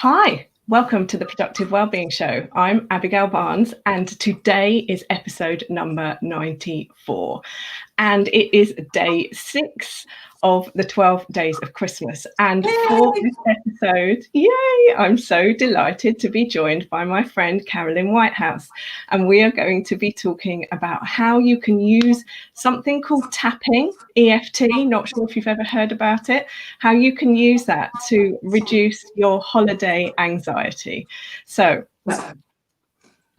Hi, welcome to the Productive Wellbeing Show. I'm Abigail Barnes, and today is episode number 94. And it is day 6 of the 12 days of Christmas. And for this episode, yay, I'm so delighted to be joined by my friend Carolyn Whitehouse. And we are going to be talking about how you can use something called tapping, EFT, not sure if you've ever heard about it, how you can use that to reduce your holiday anxiety. So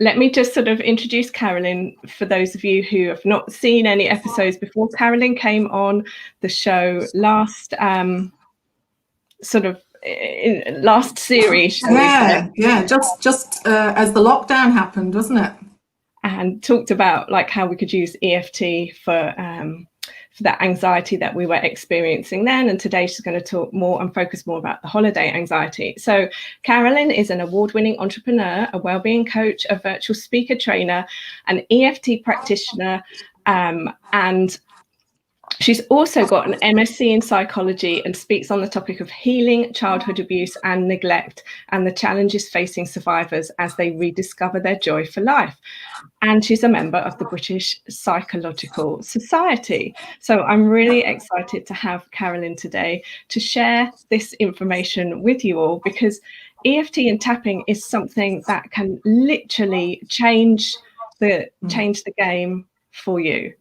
let me just sort of introduce Carolyn for those of you who have not seen any episodes before. Carolyn came on the show last last series. Just as the lockdown happened, wasn't it? And talked about like how we could use EFT for that anxiety that we were experiencing then. And today she's going to talk more and focus more about the holiday anxiety. So Carolyn is an award-winning entrepreneur, a wellbeing coach, a virtual speaker trainer, an EFT practitioner, and she's also got an MSc in psychology and speaks on the topic of healing childhood abuse and neglect and the challenges facing survivors as they rediscover their joy for life. And she's a member of the British Psychological Society. So I'm really excited to have Carolyn today to share this information with you all, because EFT and tapping is something that can literally change the game for you.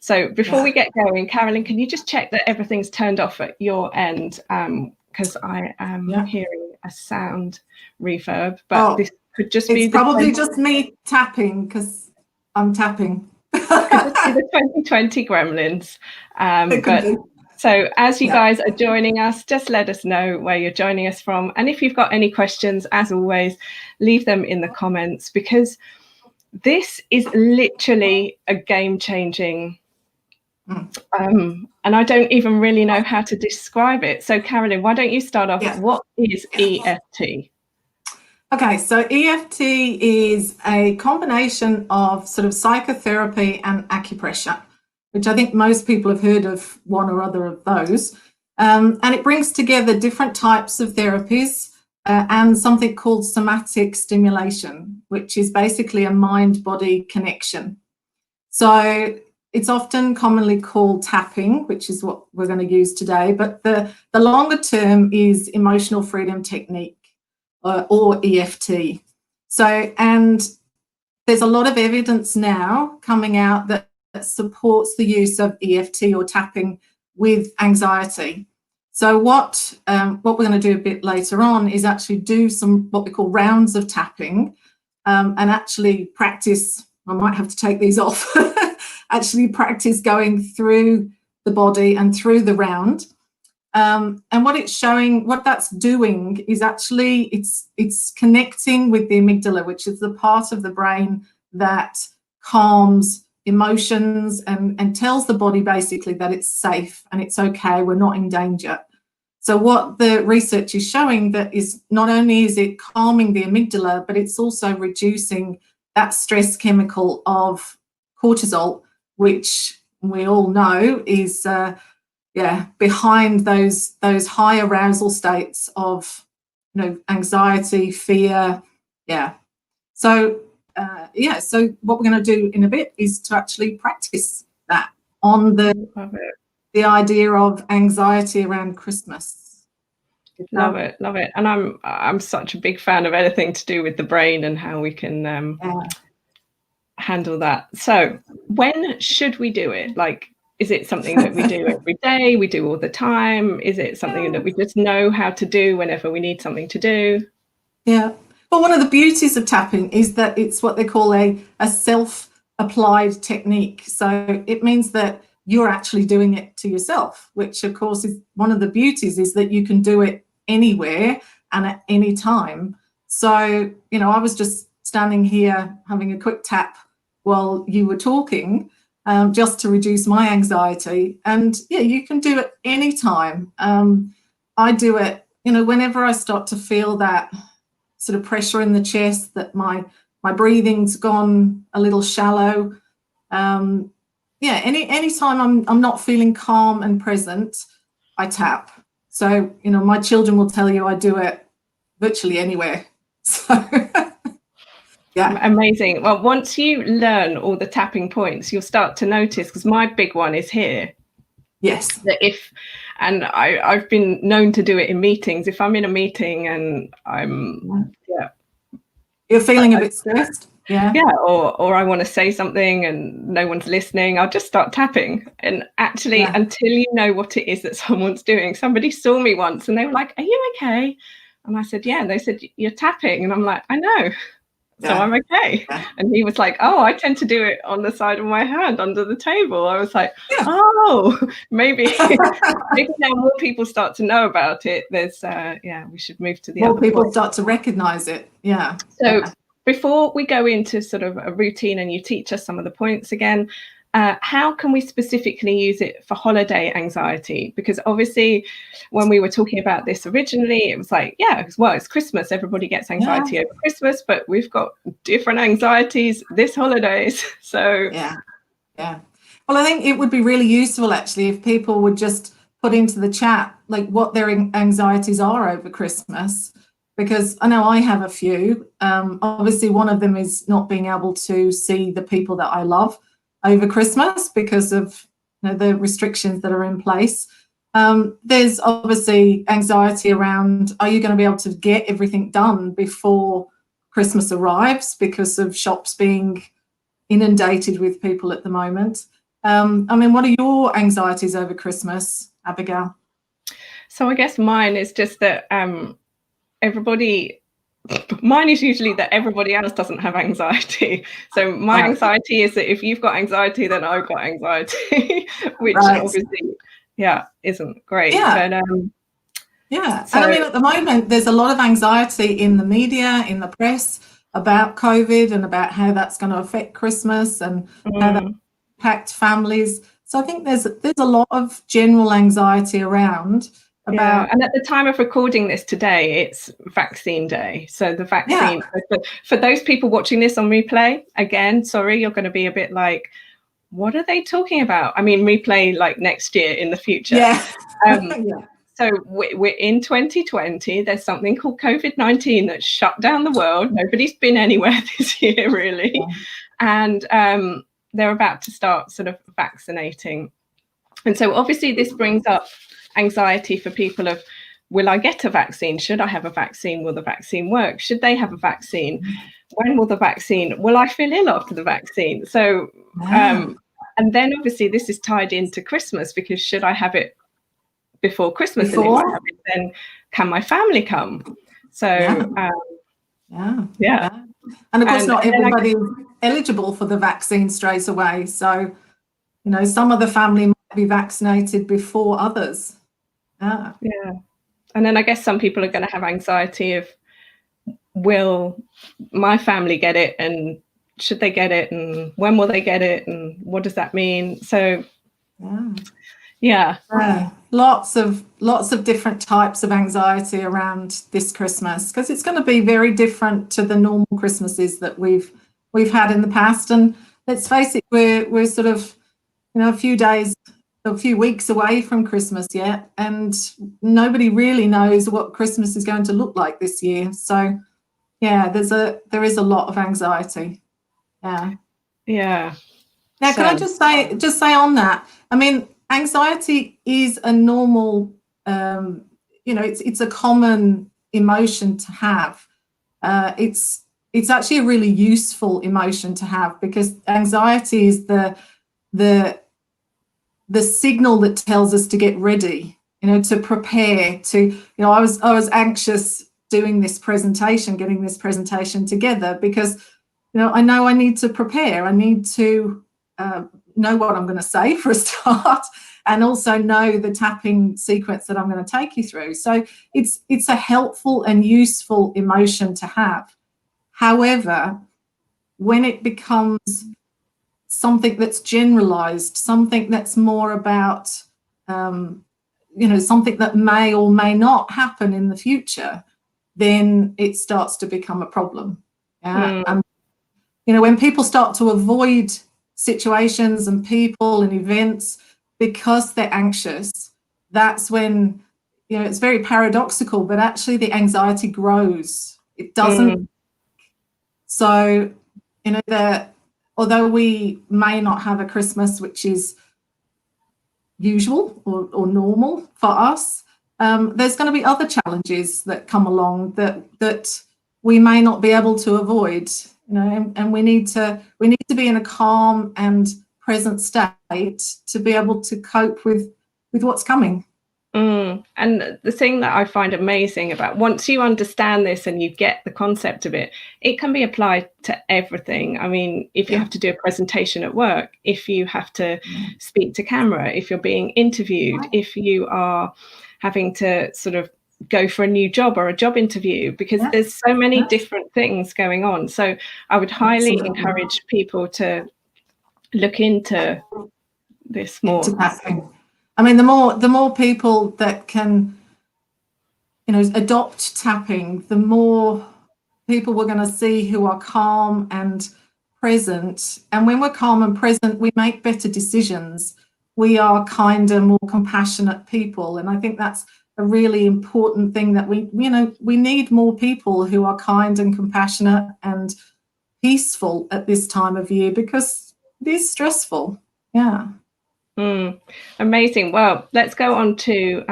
So before we get going, Carolyn, can you just check that everything's turned off at your end? Because I am hearing a sound reverb, but this could just be probably just me tapping because I'm tapping. Could just be the 2020 gremlins. So as you guys are joining us, just let us know where you're joining us from. And if you've got any questions, as always, leave them in the comments, because this is literally a game-changing, and I don't even really know how to describe it. So Carolyn, why don't you start off? What is EFT? Okay, so EFT is a combination of sort of psychotherapy and acupressure, which I think most people have heard of one or other of those. And it brings together different types of therapies and something called somatic stimulation, which is basically a mind-body connection. So it's often commonly called tapping, which is what we're going to use today. But the longer term is emotional freedom technique, or EFT. So, and there's a lot of evidence now coming out that supports the use of EFT or tapping with anxiety. So what we're going to do a bit later on is actually do some what we call rounds of tapping, and actually practice. I might have to take these off. Actually practice going through the body and through the round. And what it's showing, what that's doing is actually it's connecting with the amygdala, which is the part of the brain that calms emotions and tells the body basically that it's safe and it's okay, we're not in danger. So what the research is showing that is not only is it calming the amygdala, but it's also reducing that stress chemical of cortisol, which we all know is behind those high arousal states of anxiety, fear. So so what we're going to do in a bit is to actually practice that on the idea of anxiety around Christmas. Love it. And I'm such a big fan of anything to do with the brain and how we can handle that. So when should we do it? Like, is it something that we do every day, we do all the time? Is it something that we just know how to do whenever we need something to do? Yeah. Well, one of the beauties of tapping is that it's what they call a self-applied technique. So it means that you're actually doing it to yourself, which of course is one of the beauties, is that you can do it anywhere and at any time. So, I was just standing here having a quick tap while you were talking, just to reduce my anxiety. And you can do it anytime. I do it, whenever I start to feel that sort of pressure in the chest, that my breathing's gone a little shallow. Any time I'm not feeling calm and present, I tap. So, my children will tell you I do it virtually anywhere. So yeah. Amazing. Well, once you learn all the tapping points, you'll start to notice, because my big one is here. Yes. That I've been known to do it in meetings. If I'm in a meeting and you're feeling a bit stressed. Yeah. Or I want to say something and no one's listening, I'll just start tapping. And actually, until you know what it is that someone's doing, somebody saw me once and they were like, "Are you okay?" And I said, "Yeah." And they said, "You're tapping." And I'm like, "I know." So I'm okay. And he was like, "Oh, I tend to do it on the side of my hand under the table." I was like, "Oh, maybe maybe now more people start to know about it. There's we should move to the more other people point. Start to recognize it. Yeah. So before we go into sort of a routine and you teach us some of the points again, how can we specifically use it for holiday anxiety? Because obviously when we were talking about this originally, it was like, it's Christmas. Everybody gets anxiety over Christmas, but we've got different anxieties this holidays. So yeah. Well, I think it would be really useful actually if people would just put into the chat like what their anxieties are over Christmas, because I know I have a few. Obviously one of them is not being able to see the people that I love over Christmas because of the restrictions that are in place. There's obviously anxiety around, are you going to be able to get everything done before Christmas arrives because of shops being inundated with people at the moment. I mean, what are your anxieties over Christmas, Abigail? So I guess mine is just that mine is usually that everybody else doesn't have anxiety. So my anxiety is that if you've got anxiety, then I've got anxiety, which obviously, isn't great. Yeah. But, and I mean, at the moment, there's a lot of anxiety in the media, in the press about COVID and about how that's going to affect Christmas and how that impact families. So I think there's a lot of general anxiety around. And at the time of recording this today, it's vaccine day. So the vaccine, for those people watching this on replay, again, sorry, you're going to be a bit like, what are they talking about? I mean, replay like next year in the future. So we're in 2020. There's something called COVID-19 that's shut down the world. Nobody's been anywhere this year, really. And they're about to start sort of vaccinating. And so obviously this brings up anxiety for people of, will I get a vaccine? Should I have a vaccine? Will the vaccine work? Should they have a vaccine? When will the vaccine? Will I feel ill after the vaccine? So, and then obviously this is tied into Christmas, because should I have it before Christmas? And if I have it, then can my family come? So, and of course not everybody is eligible for the vaccine straight away. So, some of the family might be vaccinated before others. And then I guess some people are going to have anxiety of, will my family get it, and should they get it, and when will they get it, and what does that mean? So lots of different types of anxiety around this Christmas, because it's going to be very different to the normal Christmases that we've had in the past. And let's face it, we're sort of a few weeks away from Christmas yet, and nobody really knows what Christmas is going to look like this year. So there is a lot of anxiety. Now can I just say on that, I mean, anxiety is a normal it's a common emotion to have. It's actually a really useful emotion to have, because anxiety is the signal that tells us to get ready, to prepare, to, I was anxious doing this presentation, getting this presentation together, because, I know I need to prepare. I need to know what I'm going to say for a start, and also know the tapping sequence that I'm going to take you through. So it's a helpful and useful emotion to have. However, when it becomes something that's generalized, something that's more about, something that may or may not happen in the future, then it starts to become a problem. And, when people start to avoid situations and people and events because they're anxious, that's when, you know, it's very paradoxical, but actually the anxiety grows. It doesn't. So, you know, although we may not have a Christmas which is usual or normal for us, there's going to be other challenges that come along that we may not be able to avoid, you know, and we need to be in a calm and present state to be able to cope with what's coming. And the thing that I find amazing about, once you understand this and you get the concept of it, it can be applied to everything. I mean, if you have to do a presentation at work, if you have to speak to camera, if you're being interviewed, if you are having to sort of go for a new job or a job interview, because there's so many different things going on. So I would highly encourage people to look into this more. I mean, the more people that can, you know, adopt tapping, the more people we're going to see who are calm and present. And when we're calm and present, we make better decisions. We are kinder, more compassionate people. And I think that's a really important thing, that we need more people who are kind and compassionate and peaceful at this time of year, because it is stressful. Yeah. Amazing. Well, let's go on to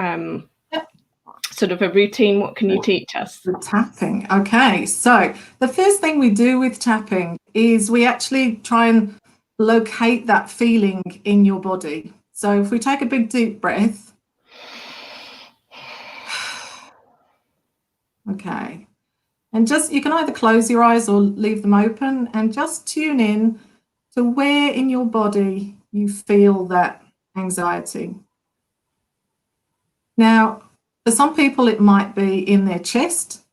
sort of a routine. What can you teach us? The tapping. Okay, so the first thing we do with tapping is we actually try and locate that feeling in your body. So if we take a big deep breath. Okay. And just, you can either close your eyes or leave them open, and just tune in to where in your body you feel that anxiety. Now, for some people it might be in their chest.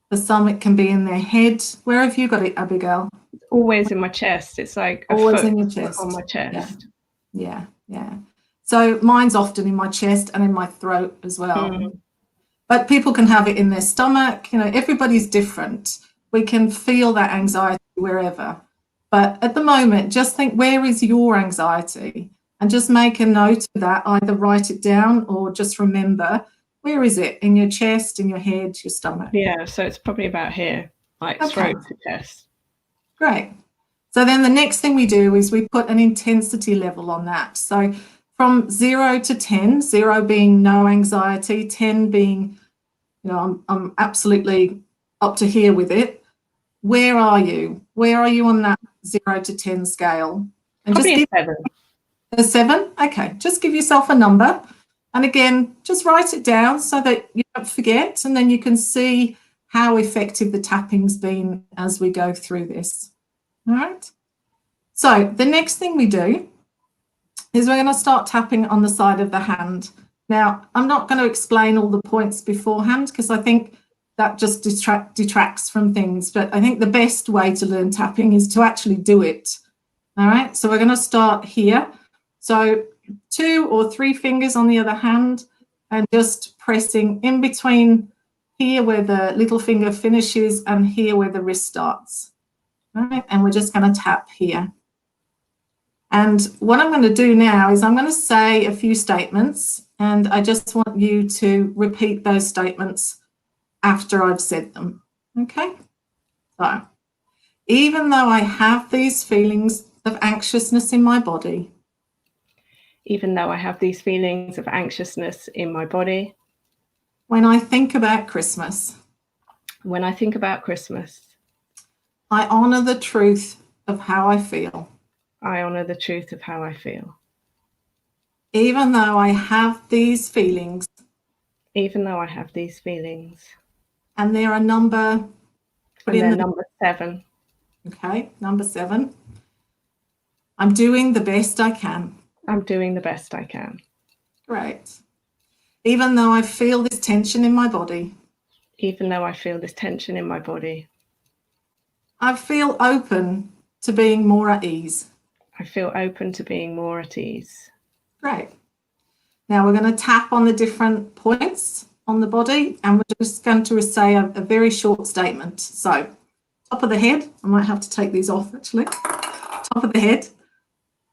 For some it can be in their head. Where have you got it, Abigail? It's always in my chest. It's like always in your chest. On my chest. Yeah. So mine's often in my chest and in my throat as well. But people can have it in their stomach. You know, everybody's different. We can feel that anxiety wherever. But at the moment, just think, where is your anxiety? And just make a note of that. Either write it down or just remember, where is it? In your chest, in your head, your stomach? Yeah, so it's probably about here, like throat to chest. Great. So then the next thing we do is we put an intensity level on that. So from 0 to 10, 0 being no anxiety, 10 being, you know, I'm absolutely up to here with it. Where are you? Where are you on that 0 to 10 scale? And probably just a 7. A 7? Okay, just give yourself a number. And again, just write it down so that you don't forget, and then you can see how effective the tapping's been as we go through this. All right. So the next thing we do is we're going to start tapping on the side of the hand. Now, I'm not going to explain all the points beforehand, because I think that just detracts from things. But I think the best way to learn tapping is to actually do it. All right. So we're going to start here. So 2 or 3 fingers on the other hand, and just pressing in between here where the little finger finishes and here where the wrist starts. All right. And we're just going to tap here. And what I'm going to do now is I'm going to say a few statements, and I just want you to repeat those statements after I've said them. Okay? So, even though I have these feelings of anxiousness in my body. Even though I have these feelings of anxiousness in my body. When I think about Christmas. When I think about Christmas. I honour the truth of how I feel. I honour the truth of how I feel. Even though I have these feelings. Even though I have these feelings. And they're a number. And they're number 7. Okay, number 7. I'm doing the best I can. I'm doing the best I can. Great. Even though I feel this tension in my body. Even though I feel this tension in my body. I feel open to being more at ease. I feel open to being more at ease. Great. Now we're going to tap on the different points on the body, and we're just going to say a very short statement. So, top of the head, I might have to take these off actually. Top of the head,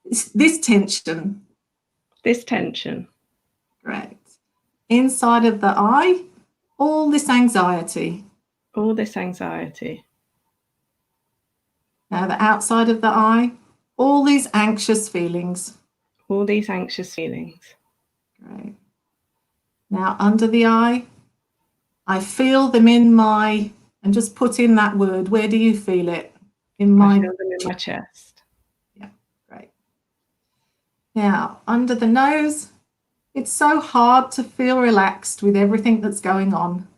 this tension. This tension. Great. inside of the eye, all this anxiety. All this anxiety. Now the outside of the eye, all these anxious feelings. All these anxious feelings. Great. Now under the eye, I feel them in my, and just put in that word, where do you feel it? In my, I feel them in my chest. Yeah, great. Now under the nose, it's so hard to feel relaxed with everything that's going on.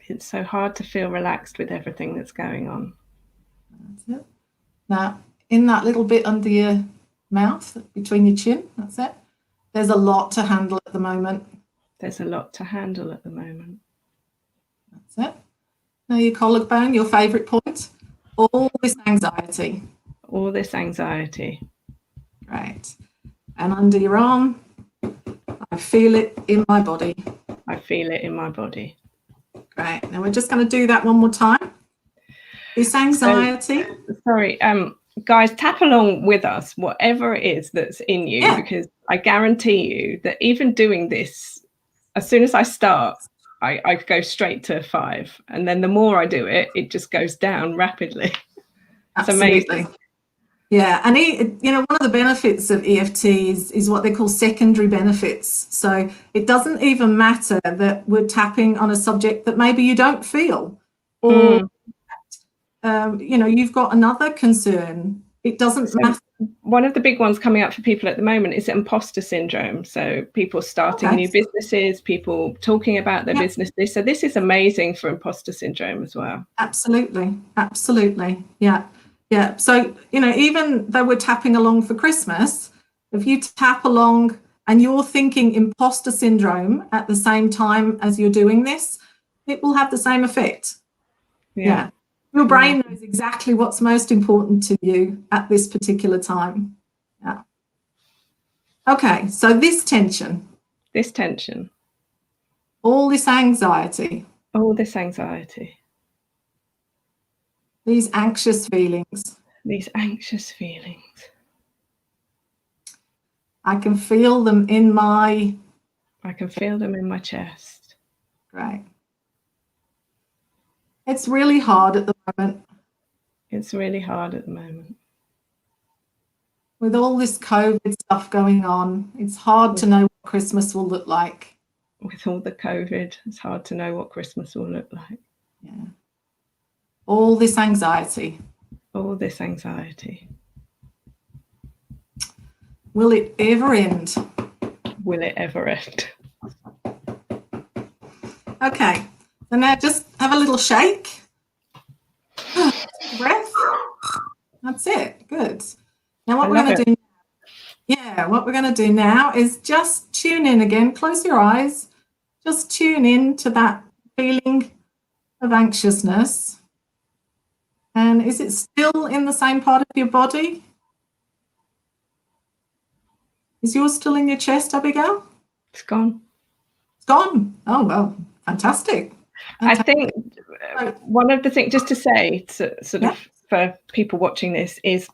It's so hard to feel relaxed with everything that's going on. That's it. Now, in that little bit under your mouth, between your chin, that's it. There's a lot to handle at the moment. There's a lot to handle at the moment. That's it. Now your collarbone, your favourite point, all this anxiety. All this anxiety. Right. And under your arm, I feel it in my body. I feel it in my body. Great. Now we're just going to do that one more time. This anxiety. Sorry, guys, tap along with us, whatever it is that's in you, because I guarantee you that even doing this, as soon as I start, I go straight to 5. And then the more I do it, it just goes down rapidly. Absolutely. It's amazing. Yeah, and one of the benefits of EFT is what they call secondary benefits. So it doesn't even matter that we're tapping on a subject that maybe you don't feel, or you've got another concern. It doesn't matter. One of the big ones coming up for people at the moment is imposter syndrome. So people starting new businesses, people talking about their businesses. So this is amazing for imposter syndrome as well. Absolutely, absolutely, yeah. Yeah, so, even though we're tapping along for Christmas, if you tap along and you're thinking imposter syndrome at the same time as you're doing this, it will have the same effect. Yeah. Your brain knows exactly what's most important to you at this particular time. Yeah. Okay, so this tension. This tension. All this anxiety. All this anxiety. These anxious feelings. These anxious feelings. I can feel them in my... I can feel them in my chest. Great. It's really hard at the moment. It's really hard at the moment. With all this COVID stuff going on, it's hard to know what Christmas will look like. With all the COVID, it's hard to know what Christmas will look like. Yeah. All this anxiety. All this anxiety. Will it ever end? Will it ever end? Okay, so now just have a little shake. Breath. That's it. Good. Now what we're going to do, what we're going to do now is just tune in again. Close your eyes. Just tune in to that feeling of anxiousness. And is it still in the same part of your body? Is yours still in your chest, Abigail? It's gone. It's gone. Oh, well, fantastic. I think one of the things, just to say, sort of for people watching this, is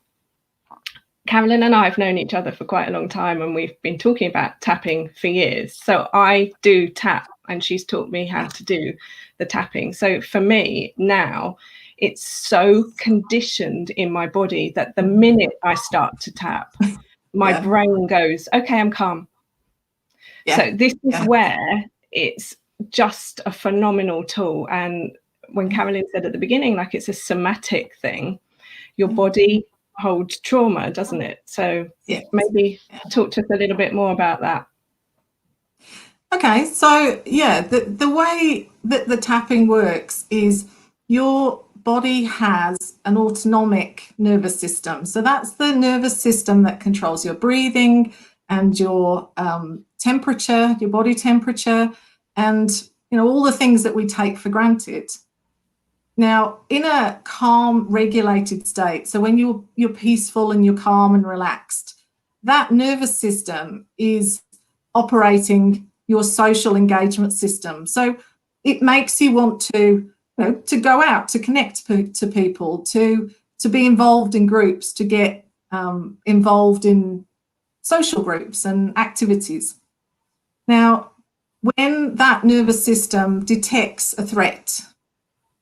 Carolyn and I have known each other for quite a long time, and we've been talking about tapping for years. So I do tap, and she's taught me how to do the tapping. So for me now, it's so conditioned in my body that the minute I start to tap, my brain goes, okay, I'm calm. So this is where it's just a phenomenal tool. And when Carolyn said at the beginning, like, it's a somatic thing, your body holds trauma, doesn't it? So maybe talk to us a little bit more about that. Okay, so the way that the tapping works is your body has an autonomic nervous system. So that's the nervous system that controls your breathing and your temperature, your body temperature, and all the things that we take for granted. Now, in a calm, regulated state, so when you're peaceful and you're calm and relaxed, that nervous system is operating your social engagement system. So it makes you want to go out, to connect to people, to be involved in groups, to get involved in social groups and activities. Now, when that nervous system detects a threat,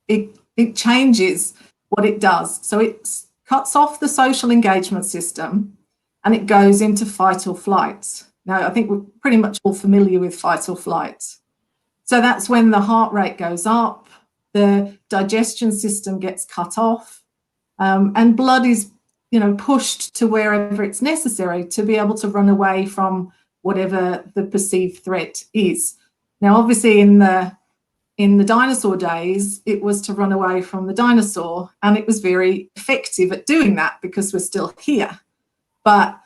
it changes what it does. So it cuts off the social engagement system and it goes into fight or flight. Now, I think we're pretty much all familiar with fight or flight. So that's when the heart rate goes up, the digestion system gets cut off, and blood is, pushed to wherever it's necessary to be able to run away from whatever the perceived threat is. Now, obviously, in the dinosaur days, it was to run away from the dinosaur, and it was very effective at doing that because we're still here. But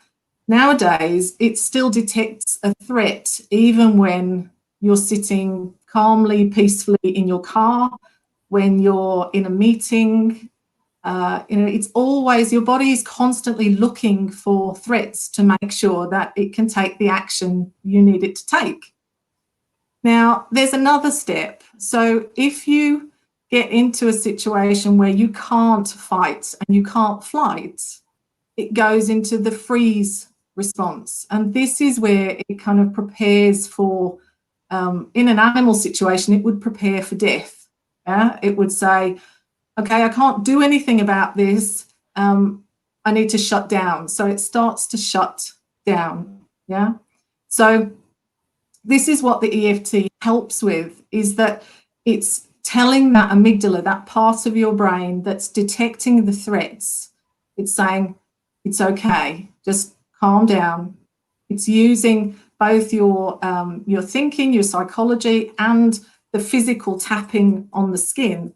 nowadays, it still detects a threat even when you're sitting calmly, peacefully in your car, when you're in a meeting. It's always, your body is constantly looking for threats to make sure that it can take the action you need it to take. Now, there's another step. So if you get into a situation where you can't fight and you can't flight, it goes into the freeze response. And this is where it kind of prepares for, in an animal situation, it would prepare for death. Yeah? It would say, okay, I can't do anything about this. I need to shut down. So it starts to shut down. Yeah. So this is what the EFT helps with, is that it's telling that amygdala, that part of your brain that's detecting the threats, it's saying, it's okay, just calm down. It's using both your thinking, your psychology, and the physical tapping on the skin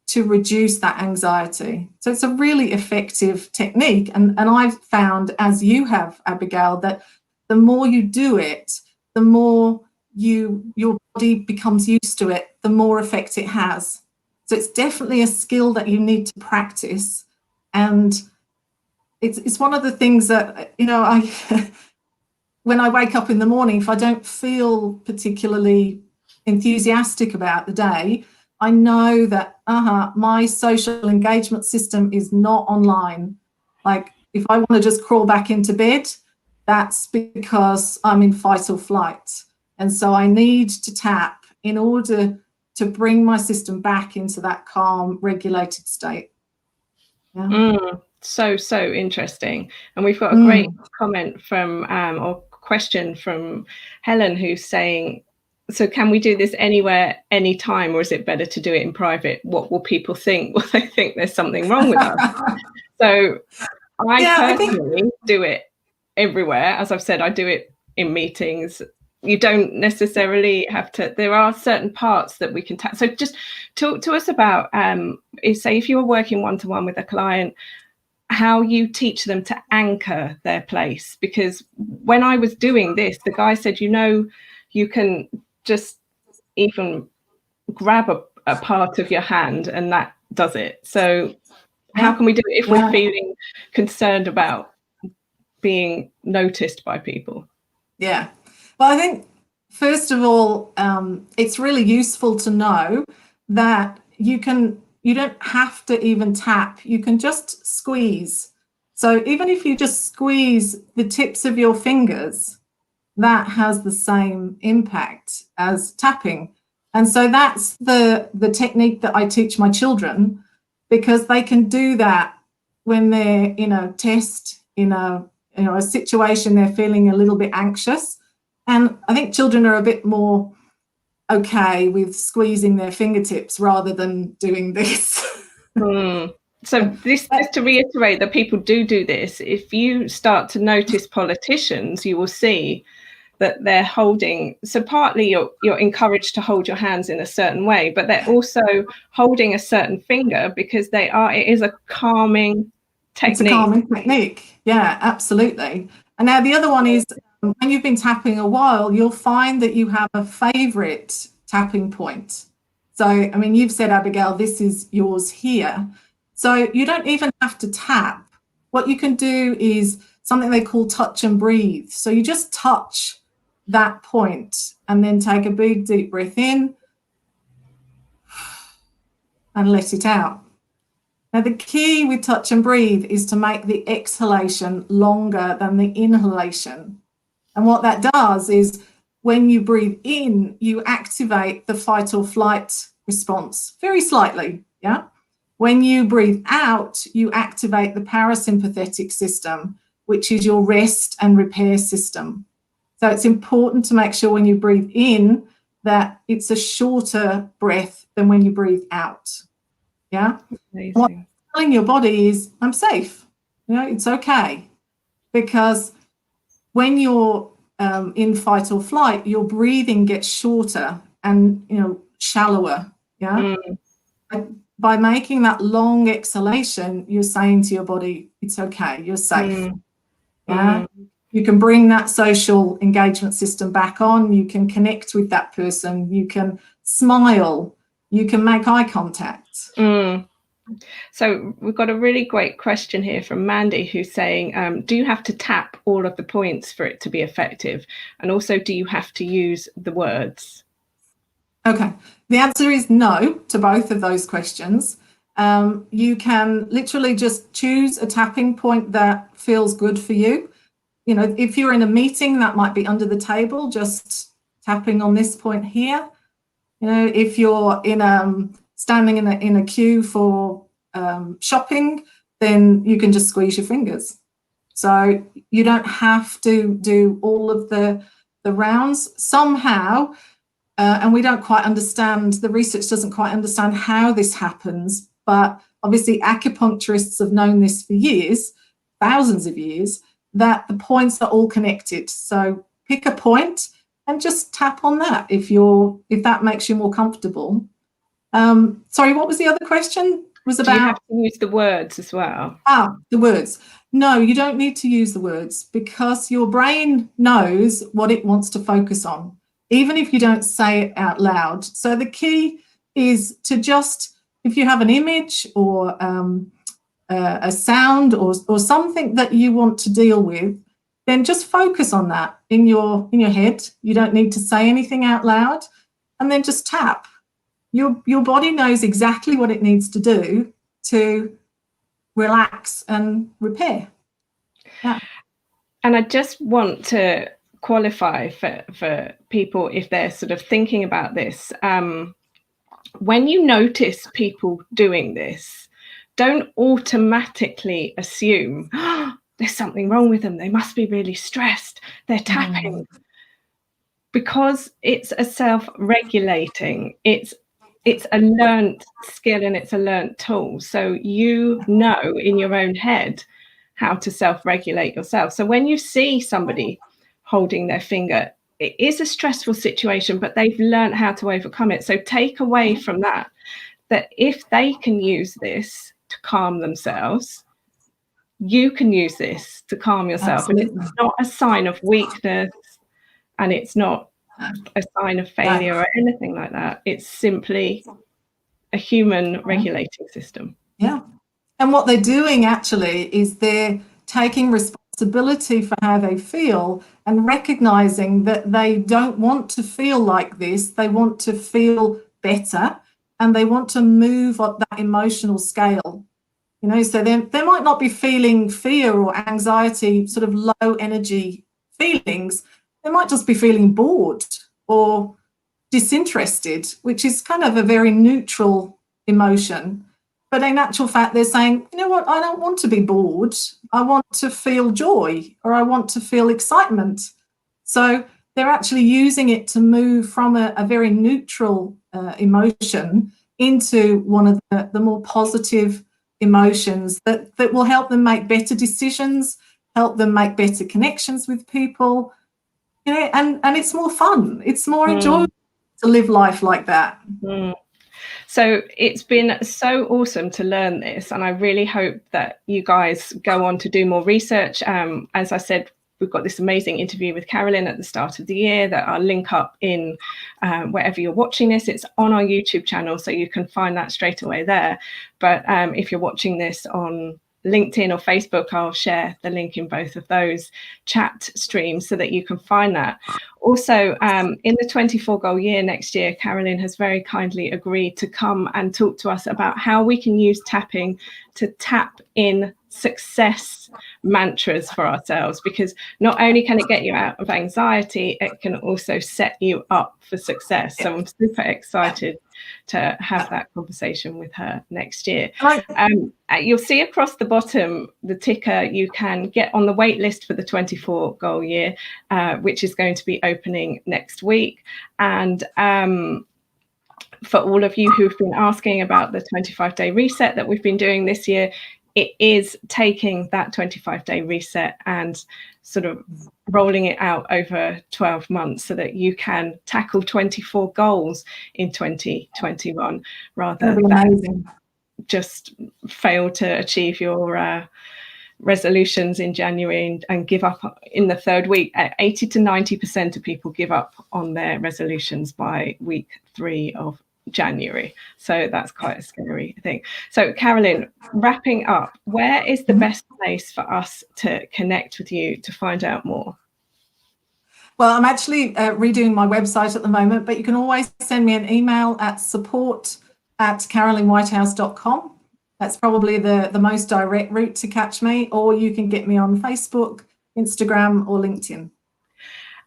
to reduce that anxiety. So it's a really effective technique. And I've found, as you have, Abigail, that the more you do it, the more your body becomes used to it, the more effect it has. So it's definitely a skill that you need to practice. And it's one of the things that, when I wake up in the morning, if I don't feel particularly enthusiastic about the day, I know that my social engagement system is not online. Like, if I want to just crawl back into bed, that's because I'm in fight or flight. And so I need to tap in order to bring my system back into that calm, regulated state. Yeah. So interesting. And we've got a great comment from, or question from Helen, who's saying, so can we do this anywhere, anytime, or is it better to do it in private? What will people think? Will they think there's something wrong with us? So I personally do it everywhere. As I've said, I do it in meetings. You don't necessarily have to, there are certain parts that we can tap. So just talk to us about, say if you were working one-to-one with a client, how you teach them to anchor their place. Because when I was doing this, the guy said, you can just even grab a part of your hand and that does it. So how can we do it if we're feeling concerned about being noticed by people? Yeah. Well, I think, first of all, it's really useful to know that you don't have to even tap. You can just squeeze. So even if you just squeeze the tips of your fingers, that has the same impact as tapping. And so that's the technique that I teach my children, because they can do that when they're in a test, in a situation they're feeling a little bit anxious. And I think children are a bit more okay with squeezing their fingertips rather than doing this. So this, just to reiterate that people do this, if you start to notice politicians, you will see that they're holding, so partly you're encouraged to hold your hands in a certain way, but they're also holding a certain finger because it is a calming technique. It's a calming technique. Yeah, absolutely. And now the other one is, when you've been tapping a while, you'll find that you have a favorite tapping point. So, I mean, you've said, Abigail, this is yours here. So you don't even have to tap. What you can do is something they call touch and breathe. So you just touch that point and then take a big deep breath in and let it out. Now, the key with touch and breathe is to make the exhalation longer than the inhalation. And what that does is when you breathe in, you activate the fight or flight response very slightly, yeah? When you breathe out, you activate the parasympathetic system, which is your rest and repair system. So it's important to make sure when you breathe in that it's a shorter breath than when you breathe out, yeah? Amazing. What you're telling your body is, I'm safe, you know, it's okay. Because when you're in fight or flight, your breathing gets shorter and, you know, shallower, yeah? By making that long exhalation, you're saying to your body, it's okay, you're safe. Yeah? You can bring that social engagement system back on, you can connect with that person, you can smile, you can make eye contact. So we've got a really great question here from Mandy, who's saying, do you have to tap all of the points for it to be effective? And also, do you have to use the words? Okay, the answer is no to both of those questions. You can literally just choose a tapping point that feels good for you. You know, if you're in a meeting, that might be under the table, just tapping on this point here. You know, if you're in standing in a queue for shopping, then you can just squeeze your fingers. So you don't have to do all of the rounds. Somehow, and we don't quite understand, the research doesn't quite understand how this happens, but obviously acupuncturists have known this for years, thousands of years, that the points are all connected. So pick a point and just tap on that if that makes you more comfortable. Sorry, what was the other question? Was about, do you have to use the words as well? The words. No, you don't need to use the words, because your brain knows what it wants to focus on, even if you don't say it out loud. So the key is to just, if you have an image or a sound or something that you want to deal with, then just focus on that in your head. You don't need to say anything out loud, and then just tap. Your body knows exactly what it needs to do to relax and repair. Yeah. And I just want to qualify for people, if they're sort of thinking about this, when you notice people doing this, don't automatically assume, oh, there's something wrong with them, they must be really stressed, they're tapping. Because it's a self-regulating, it's a learned skill and it's a learned tool. So you know in your own head how to self-regulate yourself. So when you see somebody holding their finger, it is a stressful situation, but they've learned how to overcome it. So take away from that if they can use this to calm themselves, you can use this to calm yourself. Absolutely. And it's not a sign of weakness, and it's not a sign of failure or anything like that. It's simply a human regulating system. Yeah. And what they're doing actually is they're taking responsibility for how they feel and recognizing that they don't want to feel like this. They want to feel better, and they want to move up that emotional scale. You know, so they might not be feeling fear or anxiety, sort of low energy feelings. They might just be feeling bored or disinterested, which is kind of a very neutral emotion. But in actual fact, they're saying, you know what, I don't want to be bored. I want to feel joy, or I want to feel excitement. So they're actually using it to move from a very neutral emotion into one of the more positive emotions that will help them make better decisions, help them make better connections with people. You know, and it's more fun. It's more enjoyable to live life like that. So it's been so awesome to learn this, and I really hope that you guys go on to do more research. As I said, we've got this amazing interview with Carolyn at the start of the year that I'll link up in wherever you're watching this. It's on our YouTube channel, so you can find that straight away there. But if you're watching this on LinkedIn or Facebook, I'll share the link in both of those chat streams so that you can find that. Also, in the 24 goal year next year, Carolyn has very kindly agreed to come and talk to us about how we can use tapping to tap in success mantras for ourselves, because not only can it get you out of anxiety, it can also set you up for success. So I'm super excited to have that conversation with her next year. You'll see across the bottom the ticker. You can get on the wait list for the 24 goal year, which is going to be opening next week. And for all of you who've been asking about the 25-day reset that we've been doing this year, it is taking that 25-day reset and sort of rolling it out over 12 months so that you can tackle 24 goals in 2021 rather than just fail to achieve your resolutions in January and give up in the third week. 80 to 90% of people give up on their resolutions by week 3 of January. So that's quite a scary thing. So Carolyn, wrapping up, where is the best place for us to connect with you to find out more? Well, I'm actually redoing my website at the moment, but you can always send me an email at support@carolynwhitehouse.com. That's probably the most direct route to catch me, or you can get me on Facebook, Instagram, or LinkedIn.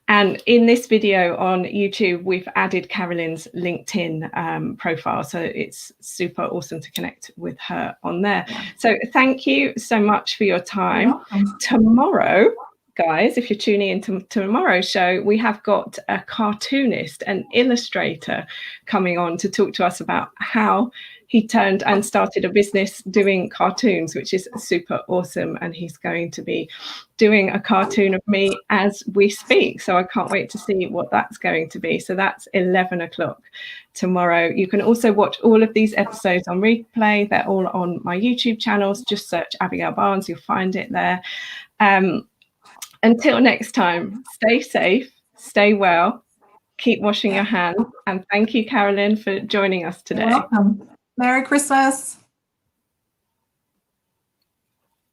And in this video on YouTube, we've added Carolyn's LinkedIn profile. So it's super awesome to connect with her on there. So thank you so much for your time. Tomorrow, guys, if you're tuning into tomorrow's show, we have got a cartoonist, an illustrator coming on to talk to us about how he turned and started a business doing cartoons, which is super awesome. And he's going to be doing a cartoon of me as we speak. So I can't wait to see what that's going to be. So that's 11 o'clock tomorrow. You can also watch all of these episodes on replay. They're all on my YouTube channels. Just search Abigail Barnes. You'll find it there. Until next time, stay safe, stay well, keep washing your hands. And thank you, Carolyn, for joining us today. You're welcome. Merry Christmas.